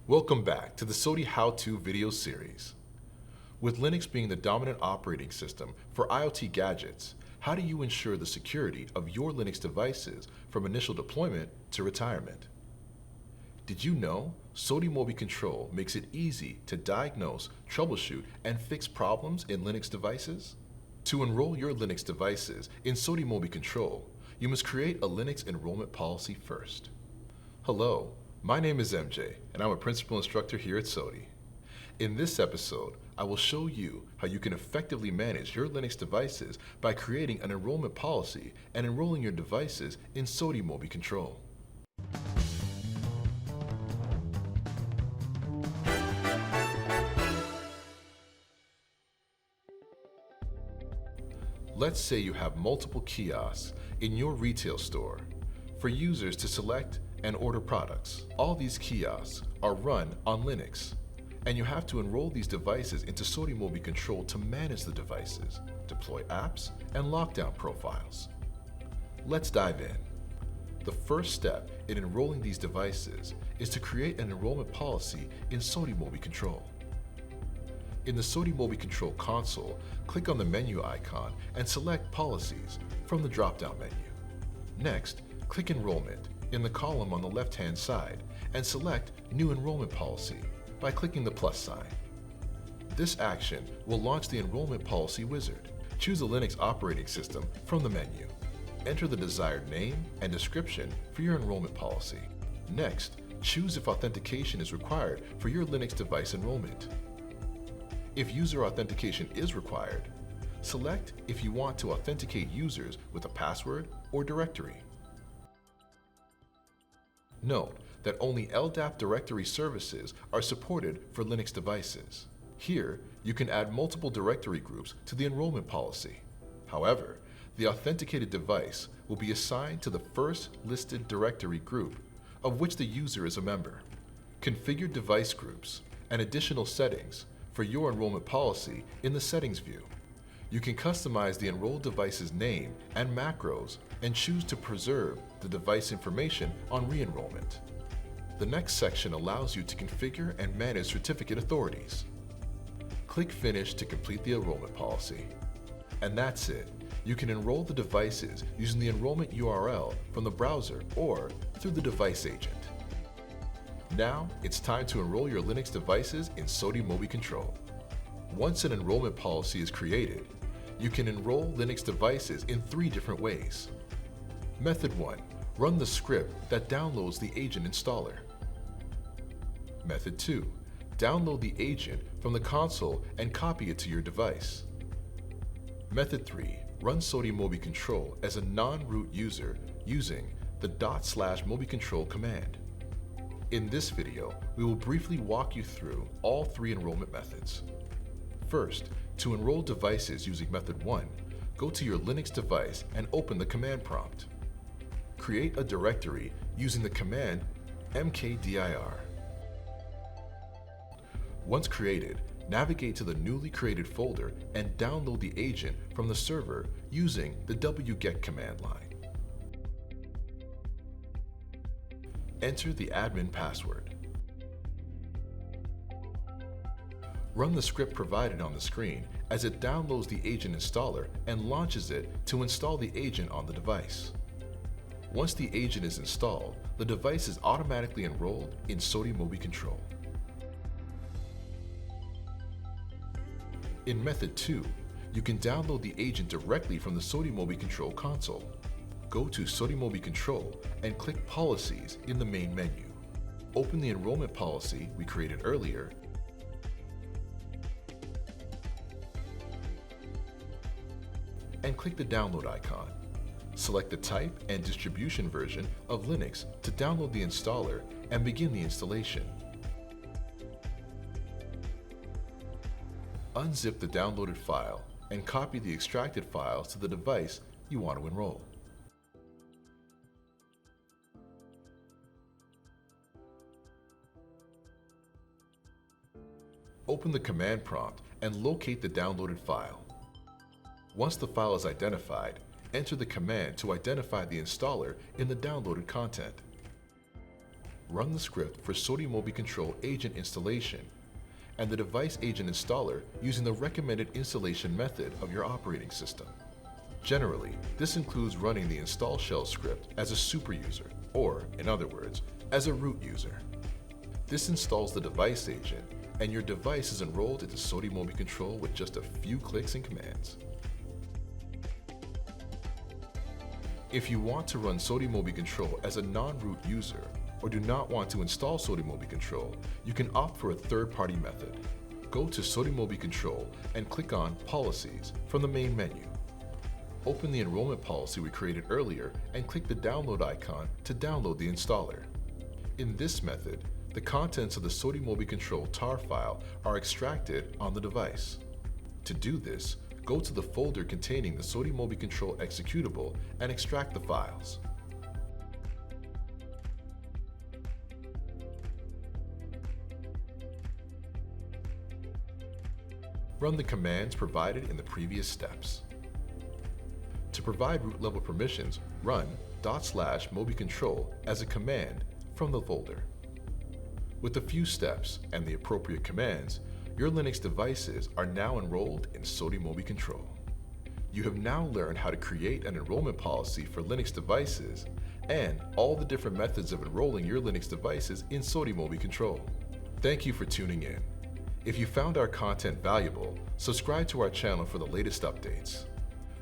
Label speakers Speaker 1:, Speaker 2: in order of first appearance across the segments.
Speaker 1: Welcome back to the SOTI How-To video series. With Linux being the dominant operating system for IoT gadgets, how do you ensure the security of your Linux devices from initial deployment to retirement? Did you know SOTI MobiControl makes it easy to diagnose, troubleshoot, and fix problems in Linux devices? To enroll your Linux devices in SOTI MobiControl, you must create a Linux enrollment policy first. Hello. My name is MJ, and I'm a principal instructor here at SOTI. In this episode, I will show you how you can effectively manage your Linux devices by creating an enrollment policy and enrolling your devices in SOTI MobiControl. Let's say you have multiple kiosks in your retail store for users to select and order products. All these kiosks are run on Linux, and you have to enroll these devices into SOTI MobiControl to manage the devices, deploy apps, and lockdown profiles. Let's dive in. The first step in enrolling these devices is to create an enrollment policy in SOTI MobiControl. In the SOTI MobiControl console, click on the menu icon and select Policies from the drop-down menu. Next, click Enrollment in the column on the left-hand side and select New Enrollment Policy by clicking the plus sign. This action will launch the Enrollment Policy wizard. Choose a Linux operating system from the menu. Enter the desired name and description for your enrollment policy. Next, choose if authentication is required for your Linux device enrollment. If user authentication is required, select if you want to authenticate users with a password or directory. Note that only LDAP directory services are supported for Linux devices. Here, you can add multiple directory groups to the enrollment policy. However, the authenticated device will be assigned to the first listed directory group of which the user is a member. Configure device groups and additional settings for your enrollment policy in the Settings view. You can customize the enrolled device's name and macros and choose to preserve the device information on re-enrollment. The next section allows you to configure and manage certificate authorities. Click Finish to complete the enrollment policy. And that's it. You can enroll the devices using the enrollment URL from the browser or through the device agent. Now, it's time to enroll your Linux devices in SOTI MobiControl. Once an enrollment policy is created, you can enroll Linux devices in 3 different ways. Method 1. Run the script that downloads the agent installer. Method 2. Download the agent from the console and copy it to your device. Method 3. Run SOTI MobiControl as a non-root user using the /MobiControl command. In this video, we will briefly walk you through all 3 enrollment methods. First, to enroll devices using Method 1, go to your Linux device and open the command prompt. Create a directory using the command mkdir. Once created, navigate to the newly created folder and download the agent from the server using the wget command line. Enter the admin password. Run the script provided on the screen as it downloads the agent installer and launches it to install the agent on the device. Once the agent is installed, the device is automatically enrolled in SOTI MobiControl. In Method 2, you can download the agent directly from the SOTI MobiControl console. Go to SOTI MobiControl and click Policies in the main menu. Open the enrollment policy we created earlier and click the download icon. Select the type and distribution version of Linux to download the installer and begin the installation. Unzip the downloaded file and copy the extracted files to the device you want to enroll. Open the command prompt and locate the downloaded file. Once the file is identified, enter the command to identify the installer in the downloaded content. run the script for SOTI MobiControl agent installation and the device agent installer using the recommended installation method of your operating system. Generally, this includes running the install shell script as a super user, or, in other words, as a root user. This installs the device agent, and your device is enrolled into SOTI MobiControl with just a few clicks and commands. If you want to run SOTI MobiControl as a non-root user, or do not want to install SOTI MobiControl, you can opt for a third-party method. Go to SOTI MobiControl and click on Policies from the main menu. Open the enrollment policy we created earlier and click the download icon to download the installer. In this method, the contents of the SOTI MobiControl tar file are extracted on the device. To do this, go to the folder containing the SOTI MobiControl executable and extract the files. Run the commands provided in the previous steps. To provide root level permissions, run /MobiControl as a command from the folder. With a few steps and the appropriate commands, your Linux devices are now enrolled in SOTI MobiControl. You have now learned how to create an enrollment policy for Linux devices and all the different methods of enrolling your Linux devices in SOTI MobiControl. Thank you for tuning in. If you found our content valuable, subscribe to our channel for the latest updates.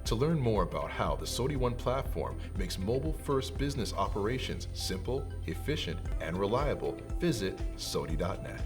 Speaker 1: To learn more about how the SOTI One platform makes mobile-first business operations simple, efficient, and reliable, visit SOTI.net.